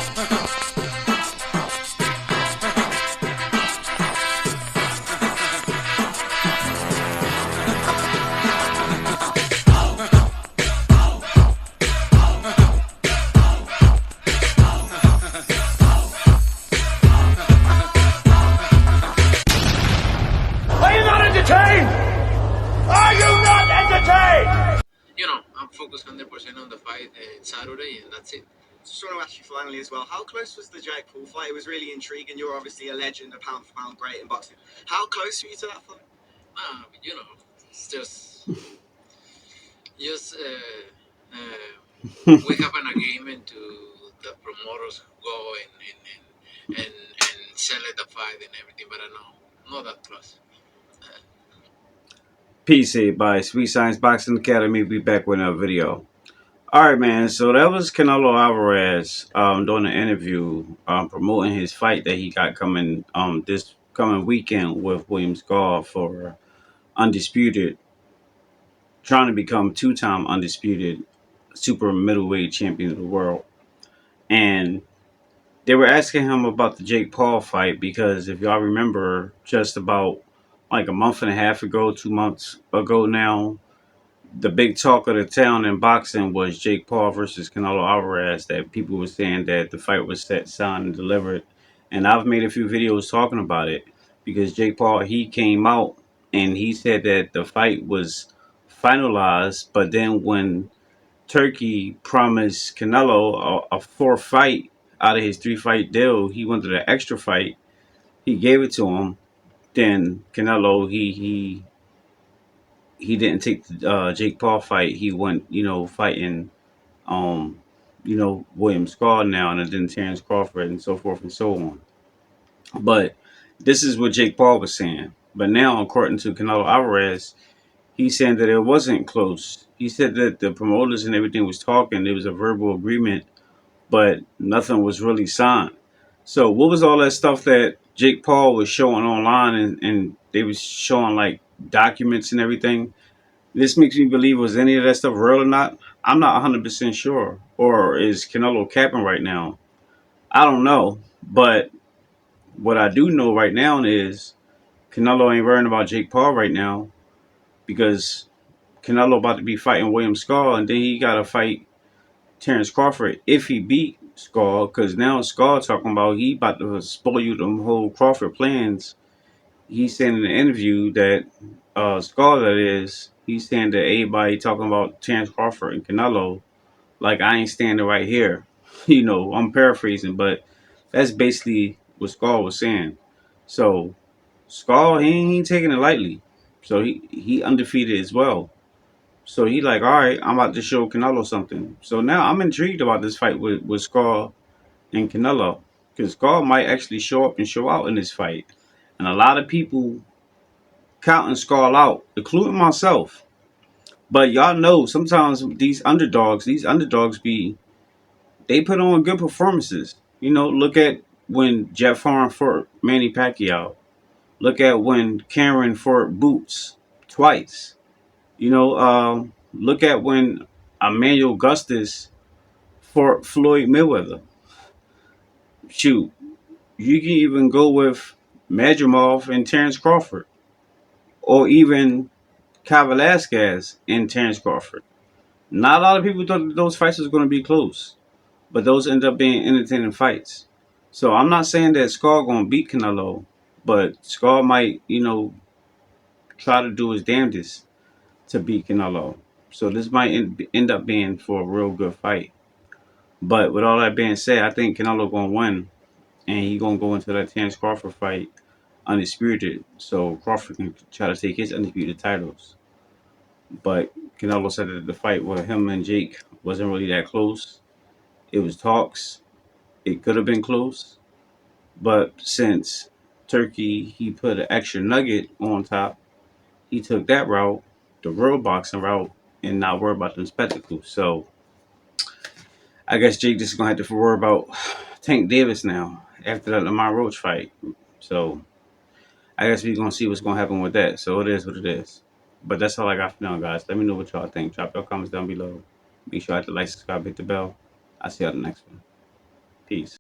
Are you not entertained? Are you not entertained? I'm focused 100% on the fight Saturday, and that's it. Just want to ask you finally as well, how close was the Jake Paul fight? It was really intriguing. You're obviously a legend, a pound for pound great in boxing. How close were you to that fight? It's just we have an agreement to the promoters go and sell it the fight and everything, but I know not that close. Peace, everybody. Sweet Science Boxing Academy. Be back with another video. All right, man. So that was Canelo Alvarez doing an interview promoting his fight that he got coming this coming weekend with William Scar for undisputed, trying to become two-time undisputed super middleweight champion of the world. And they were asking him about the Jake Paul fight because if y'all remember, just about like a month and a half ago, 2 months ago now, the big talk of the town in boxing was Jake Paul versus Canelo Alvarez. That people were saying that the fight was set, signed, and delivered. And I've made a few videos talking about it because Jake Paul, he came out and he said that the fight was finalized. But then when Turkey promised Canelo a fourth fight out of his 3-fight deal, he wanted an extra fight. He gave it to him. Then Canelo, he didn't take the Jake Paul fight. He went, fighting, William Scar now, and then Terrence Crawford, and so forth and so on. But this is what Jake Paul was saying. But now, according to Canelo Alvarez, he's saying that it wasn't close. He said that the promoters and everything was talking. There was a verbal agreement, but nothing was really signed. So what was all that stuff that Jake Paul was showing online and they was showing like documents and everything? This makes me believe, was any of that stuff real or not? I'm not 100% sure. Or is Canelo capping right now? I don't know. But what I do know right now is Canelo ain't worrying about Jake Paul right now because Canelo about to be fighting William Scar, and then he got to fight Terrence Crawford if he beat Scar, because now Scar talking about he about to spoil you them whole Crawford plans. He's saying in the interview that Scar, that is, he's saying that everybody talking about Terrence Crawford and Canelo, like I ain't standing right here. I'm paraphrasing, but that's basically what Scar was saying. So Scar, he ain't taking it lightly. So he undefeated as well. So he like, all right, I'm about to show Canelo something. So now I'm intrigued about this fight with Scar and Canelo, because Scar might actually show up and show out in this fight. And a lot of people counting Scar out, including myself. But y'all know sometimes these underdogs they put on good performances. Look at when Jeff Horn fought Manny Pacquiao. Look at when Cameron fought Boots twice. Look at when Emmanuel Augustus fought Floyd Mayweather. Shoot, you can even go with Madrimov and Terrence Crawford, or even Kyle Velasquez and Terrence Crawford. Not a lot of people thought that those fights was going to be close, but those end up being entertaining fights. So I'm not saying that Scar going to beat Canelo, but Scar might, try to do his damnedest to beat Canelo. So this might end up being for a real good fight. But with all that being said, I think Canelo going to win, and he going to go into that Terrence Crawford fight undisputed, so Crawford can try to take his undisputed titles. But Canelo said that the fight with him and Jake wasn't really that close. It was talks. It could have been close. But since Turkey, he put an extra nugget on top, he took that route, the real boxing route, and not worry about them spectacles. So I guess Jake just going to have to worry about Tank Davis now after that Lamar Roach fight. So I guess we're going to see what's going to happen with that. So it is what it is. But that's all I got for now, guys. Let me know what y'all think. Drop your comments down below. Make sure you like to like, subscribe, hit the bell. I'll see you on the next one. Peace.